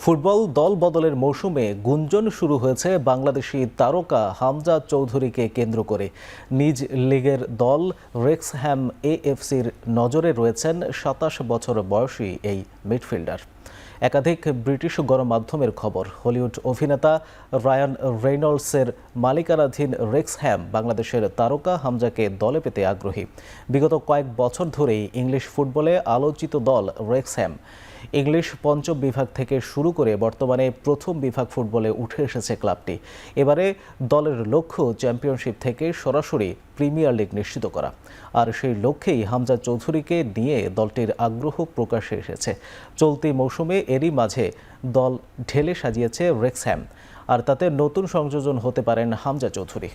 Football দল বদলের মৌসুমে গুঞ্জন শুরু হয়েছে বাংলাদেশি তারকা হামজা চৌধুরীকে কেন্দ্র করে। নিজ লিগের দল রেক্সহ্যাম এএফসির নজরে রয়েছেন ২৭ বছর বয়সী এই মিডফিল্ডার। একাধিক ব্রিটিশ গণমাধ্যমের খবর, হলিউড অভিনেতা রায়ান রেইনল্ডসের মালিকানাধীন রেক্সহ্যাম বাংলাদেশের তারকা হামজাকে দলে পেতে আগ্রহী। বিগত কয়েক বছর ধরেই ইংলিশ ফুটবলে আলোচিত দল রেক্সহ্যাম। ইংলিশ পঞ্চম বিভাগ থেকে শুরু করে বর্তমানে প্রথম বিভাগ ফুটবলে উঠে এসেছে ক্লাবটি। এবারে দলের লক্ষ্য চ্যাম্পিয়নশিপ থেকে সরাসরি প্রিমিয়ার লিগ নিশ্চিত করা। আর সেই লক্ষ্যেই হামজা চৌধুরীকে নিয়ে দলটির আগ্রহ প্রকাশ্যে এসেছে। চলতি মৌসুমে এরই মাঝে দল ঢেলে সাজিয়েছে রেক্সহ্যাম, আর তাতে নতুন সংযোজন হতে পারেন হামজা চৌধুরী।